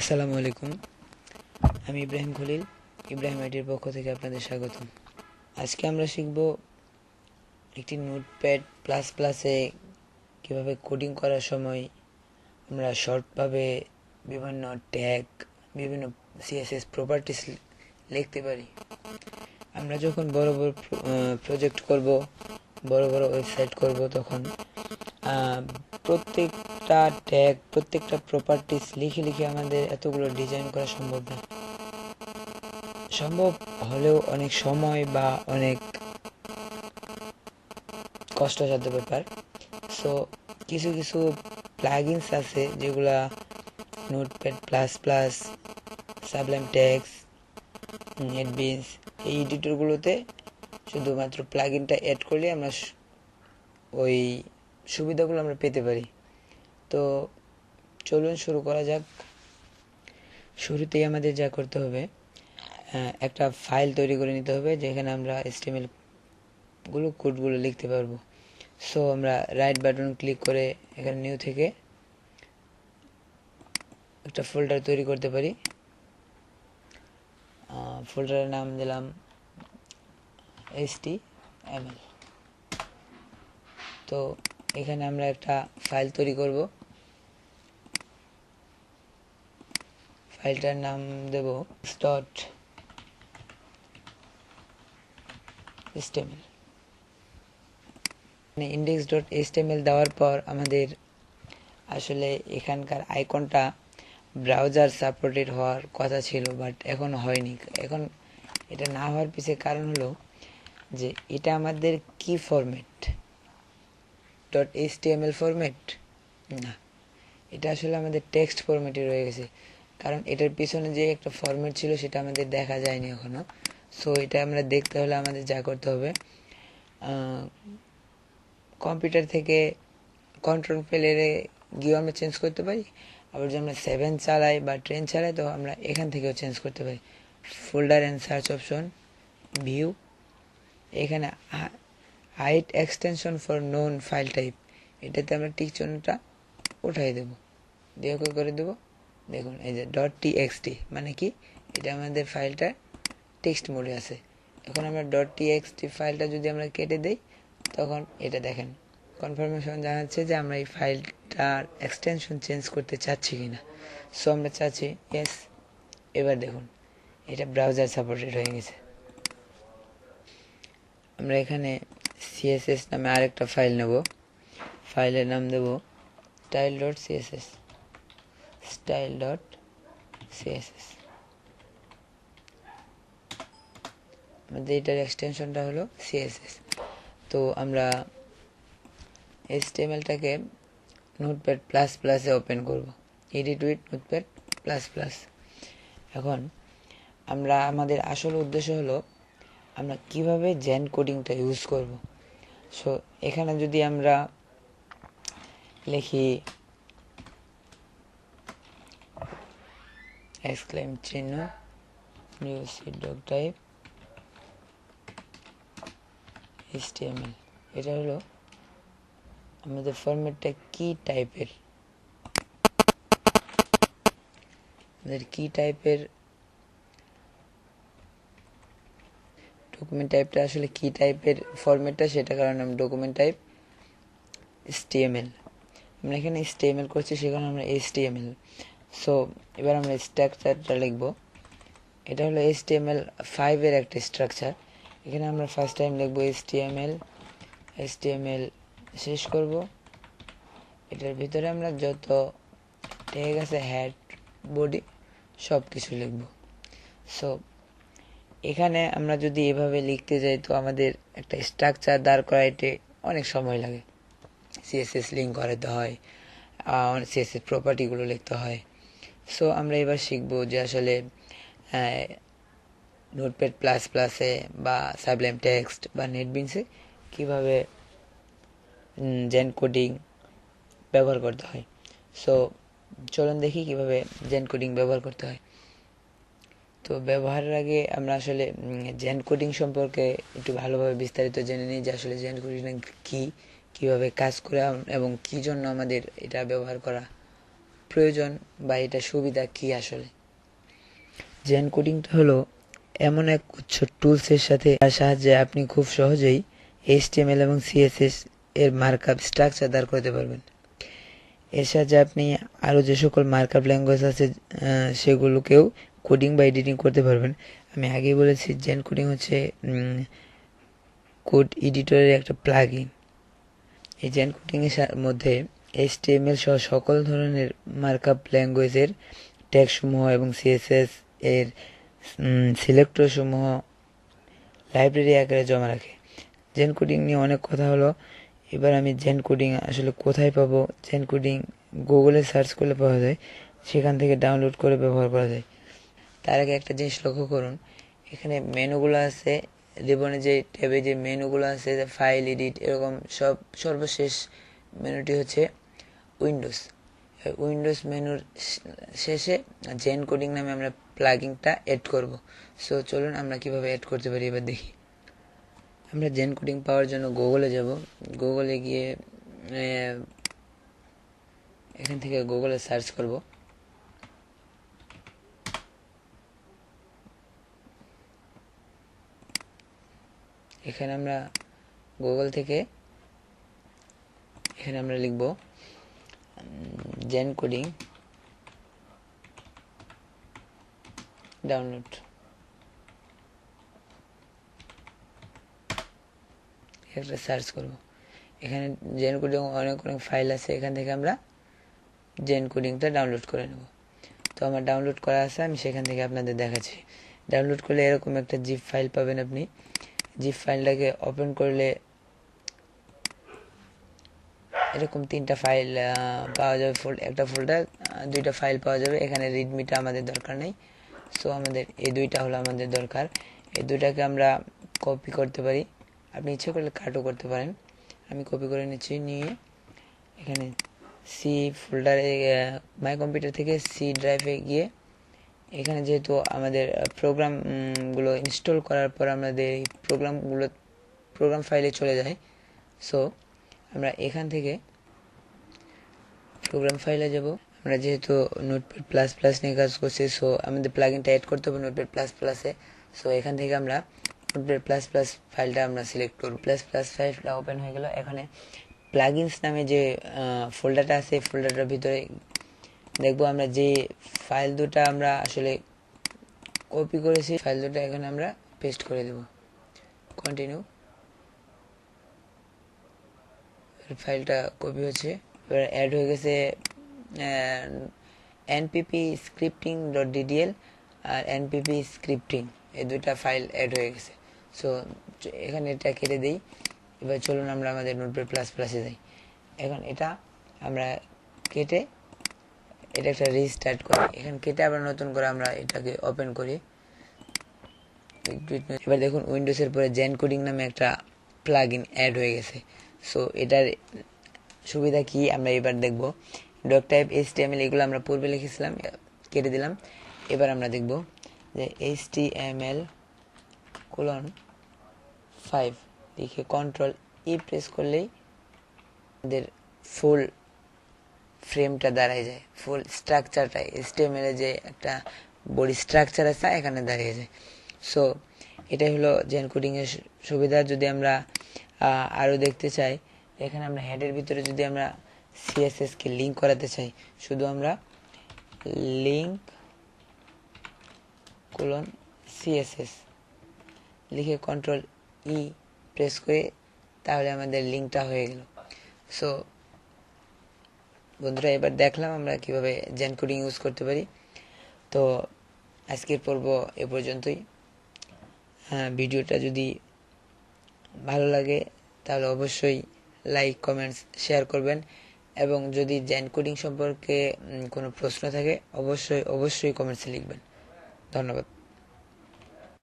আসসালামু আলাইকুম। আমি ইব্রাহিম খলিল, ইব্রাহিম আইটির পক্ষ থেকে আপনাদের স্বাগতম। আজকে আমরা শিখব একটি নোটপ্যাড প্লাস প্লাসে কীভাবে কোডিং করার সময় আমরা শর্টভাবে বিভিন্ন ট্যাগ, বিভিন্ন সিএসএস প্রপার্টিস লিখতে পারি। আমরা যখন বড় বড় প্রজেক্ট করব, বড় বড় ওয়েবসাইট করব, তখন প্রত্যেকটা ট্যাগ, প্রত্যেকটা প্রপার্টিস লিখে লিখে আমাদের এতগুলো ডিজাইন করা সম্ভব না। সম্ভব হলেও অনেক সময় বা অনেক কষ্টসাধ্য ব্যাপার। সো কিছু কিছু প্লাগইনস আছে যেগুলা notepad plus plus, Sublime text, NetBeans, এই এডিটরগুলোতে শুধুমাত্র প্লাগইনটা অ্যাড করলে আমরা ওই সুবিধাগুলো আমরা পেতে পারি। তো চলুন শুরু করা যাক। শুরুতেই আমাদের যা করতে হবে, একটা ফাইল তৈরি করে নিতে হবে যেখানে আমরা HTML কোডগুলো লিখতে পারবো। সো আমরা রাইট বাটন ক্লিক করে এখানে নিউ থেকে একটা ফোল্ডার তৈরি করতে পারি। ফোল্ডারের নাম দিলাম HTML। তো এখানে আমরা একটা ফাইল তৈরি করব। ফাইলটার নাম দেব index.html। index.html দেওয়ার পর আমাদের আসলে এখানকার আইকনটা ব্রাউজার সাপোর্টেড হওয়ার কথা ছিল, বাট এখন হয়নি। এখন এটা না হওয়ার পিছনে কারণ হলো যে এটা আমাদের কি ফরম্যাট, .html ফরম্যাট না, এটা আসলে আমাদের টেক্সট ফরম্যাটে রয়ে গেছে। কারণ এটার পিছনে যে একটা ফরম্যাট ছিল সেটা আমাদের দেখা যায়নি এখনো। সো এটা আমরা দেখতে হলে আমাদের যা করতে হবে, কম্পিউটার থেকে কন্ট্রোল প্যানেলে গিয়েও আমরা চেঞ্জ করতে পারি। আবার যদি আমরা 7 চালাই বা ট্রেন চালাই, তো আমরা এখান থেকেও চেঞ্জ করতে পারি। Folder and search option, view, এখানে hide extension for known file type, এটাতে আমরা টিক চিহ্নটা উঠাই দেবো, দিয়ে ওকে করে দেবো। দেখুন এই যে .txt মানে কি, এটা আমাদের ফাইলটা টেক্সট মোডে আছে। এখন আমরা .txt ফাইলটা যদি আমরা কেটে দেই, তখন এটা দেখেন কনফার্মেশন জানাচ্ছে যে আমরা এই ফাইলটার এক্সটেনশন চেঞ্জ করতে চাচ্ছি কিনা। সো আমরা চাচ্ছি ইয়েস। এবার দেখুন এটা ব্রাউজার সাপোর্টেড হয়ে গেছে। আমরা এখানে সিএসএস নামে আরেকটা ফাইল নেব। ফাইলের নাম দেব style.css। style.css আমাদের এটার এক্সটেনশনটা হলো CSS। তো আমরা HTML-টাকে নোটপ্যাড প্লাস প্লাসে ওপেন করব, edit with notepad plus plus. এখন আমরা আমাদের আসল উদ্দেশ্য হলো আমরা কিভাবে জেন কোডিংটা ইউজ করব। সো এখানে যদি আমরা লিখি এক্সক্লেম চিহ্ন নিউ সিডক টাইপ HTML, এটা হলো আমাদের ফরম্যাটটা কি টাইপের, আমাদের কি টাইপের ডকুমেন্ট টাইপটা আসলে কি টাইপের ফরম্যাটটা, সেটা কারণে আমরা ডকুমেন্ট টাইপ HTML, আমরা এখানে HTML করছি, সেখানে আমরা HTML। সো এবার আমরা স্ট্রাকচারটা লিখব। এটা হলো HTML5 এর একটা স্ট্রাকচার। এখানে আমরা ফার্স্ট টাইম লিখব HTML শেষ করব। এটার ভিতরে আমরা যত ট্যাগ আছে, হেড, বডি, সব কিছু লিখব। সো এখানে আমরা যদি এভাবে লিখতে যাই, তো আমাদের একটা স্ট্রাকচার দাঁড় করাইতে অনেক সময় লাগে। CSS লিঙ্ক করাতে হয়, CSS প্রপার্টিগুলো লিখতে হয়। সো আমরা এবার শিখব যে আসলে নোটপ্যাড প্লাস প্লাসে বা সাবলাইম টেক্সট বা নেটবিনসে কীভাবে জেন কোডিং ব্যবহার করতে হয়। সো চলুন দেখি কিভাবে জেন কোডিং ব্যবহার করতে হয়। তো ব্যবহারের আগে আমরা আসলে জেন কোডিং সম্পর্কে একটু ভালোভাবে বিস্তারিত জেনে নিই যে আসলে জেন কোডিং কী, কীভাবে কাজ করে এবং কী জন্য আমাদের এটা ব্যবহার করা প্রয়োজন বা এটা সুবিধা কি আসলে। জেন কোডিংটা হলো এমন এক উচ্চ টুলসের সাথে যার সাহায্যে আপনি খুব সহজেই HTML এবং CSS এর মার্কআপ স্ট্রাকচার দাঁড় করতে পারবেন। এর সাহায্যে আপনি আরও যে সকল মার্কআপ ল্যাঙ্গুয়েজ আছে সেগুলোকেও কোডিং বা এডিটিং করতে পারবেন। আমি আগেই বলেছি জেন কোডিং হচ্ছে কোড এডিটরের একটা প্লাগইন। এই জেন কোডিংয়ের মধ্যে HTML সহ সকল ধরনের মার্কআপ ল্যাঙ্গুয়েজের ট্যাগসমূহ এবং CSS এর সিলেক্টরসমূহ লাইব্রেরি আকারে জমা রাখে। জেন কোডিং নিয়ে অনেক কথা হলো, এবার আমি জেন কোডিং আসলে কোথায় পাবো। জেন কোডিং গুগলে সার্চ করলে পাওয়া যায়, সেখান থেকে ডাউনলোড করে ব্যবহার করা যায়। তার আগে একটা জিনিস লক্ষ্য করুন, এখানে মেনুগুলো আছে, রিবনে যে ট্যাবে যে মেনুগুলো আছে, ফাইল, এডিট, এরকম সর্বশেষ মেনুটি হচ্ছে উইন্ডোজ। উইন্ডোজ মেনুর শেষে জেন কোডিং নামে আমরা প্লাগইনটা অ্যাড করব। সো চলুন আমরা কিভাবে অ্যাড করতে পারি এবার দেখি। আমরা জেন কোডিং পাওয়ার জন্য গুগলে যাব। গুগলে গিয়ে এখান থেকে গুগলে সার্চ করব। এখানে আমরা গুগল থেকে এখানে আমরা লিখব জেন কোডিং ডাউনলোড। একটা সার্চ করব। এখানে জেন কোডিং অনেক ফাইল আছে, এখান থেকে আমরা জেন কোডিংটা ডাউনলোড করে নেব। তো আমার ডাউনলোড করা আছে, আমি সেখান থেকে আপনাদের দেখাচ্ছি। ডাউনলোড করলে এরকম একটা জিপ ফাইল পাবেন আপনি। জিপ ফাইলটাকে ওপেন করলে এরকম 3টা ফাইল পাওয়া যাবে, একটা ফোল্ডার, 2টা ফাইল পাওয়া যাবে। এখানে রিডমিটা আমাদের দরকার নেই, সো আমাদের এই 2টা হলো আমাদের দরকার। এই 2টাকে আমরা কপি করতে পারি, আপনি ইচ্ছে করলে কাটও করতে পারেন। আমি কপি করে নিচ্ছি, নিয়ে এখানে সি ফোল্ডারে মাই কম্পিউটার থেকে সি ড্রাইভে গিয়ে এখানে যেহেতু আমাদের প্রোগ্রামগুলো ইনস্টল করার পর আমাদের এই প্রোগ্রাম ফাইলে চলে যায়, সো আমরা এখান থেকে প্রোগ্রাম ফাইলে যাব। আমরা যেহেতু নোটপ্যাড প্লাস প্লাস নিয়ে কাজ করছি, সো আমাদের প্লাগইনটা অ্যাড করতে হবে নোটপ্যাড প্লাস প্লাসে। সো এখান থেকে আমরা নোটপ্যাড প্লাস প্লাস ফাইলটা আমরা সিলেক্ট করব। প্লাস প্লাস ফাইলটা ওপেন হয়ে গেল। এখানে প্লাগইনস নামে যে ফোল্ডারটা আছে, এই ফোল্ডারটার ভিতরে দেখবো আমরা যে ফাইল দুটা আমরা আসলে কপি করেছি, ফাইল দুটা এখানে আমরা পেস্ট করে দেব। কন্টিনিউ। ফাইলটা কপি হচ্ছে, এবার অ্যাড হয়ে গেছে npp-scripting.ddl আর npp-scripting, এই 2টা ফাইল অ্যাড হয়ে গেছে। সো এখানে এটা কেটে দিই। এবার চলুন আমরা আমাদের নোটপ্যাড প্লাস প্লাসে যাই। এখন এটা আমরা কেটে এটা একটা রিস্টার্ট করি। এখানে কেটে আবার নতুন করে আমরা এটাকে ওপেন করি। এবার দেখুন উইন্ডোজের পরে জেন কোডিং নামে একটা প্লাগইন অ্যাড হয়ে গেছে। সো এটার সুবিধা কি আমরা এবার দেখব। ডক টাইপ, HTML এগুলো আমরা পূর্বে লিখেছিলাম, কেটে দিলাম। এবার আমরা দেখব যে HTML:5 লিখে Ctrl-E প্রেস করলেই আমাদের ফুল ফ্রেমটা দাঁড়ায় যায়, ফুল স্ট্রাকচারটা HTML এর যে একটা বডি স্ট্রাকচার আছে এখানে দাঁড়িয়ে যায়। সো এটাই হলো জেন কোডিং এর সুবিধা। যদি আমরা আরও দেখতে চাই, এখানে আমরা হেডের ভিতরে যদি আমরা CSS কে লিঙ্ক করাতে চাই, শুধু আমরা link:CSS লিখে Ctrl-E প্রেস করে তাহলে আমাদের লিঙ্কটা হয়ে গেল। সো বন্ধুরা, এবার দেখলাম আমরা কিভাবে জেন কোডিং ইউজ করতে পারি। তো আজকের পর্ব এ পর্যন্তই। ভিডিওটা যদি ভালো লাগে তাহলে অবশ্যই লাইক, কমেন্টস, শেয়ার করবেন, এবং যদি জেন কোডিং সম্পর্কে কোনো প্রশ্ন থাকে অবশ্যই কমেন্টসে লিখবেন। ধন্যবাদ।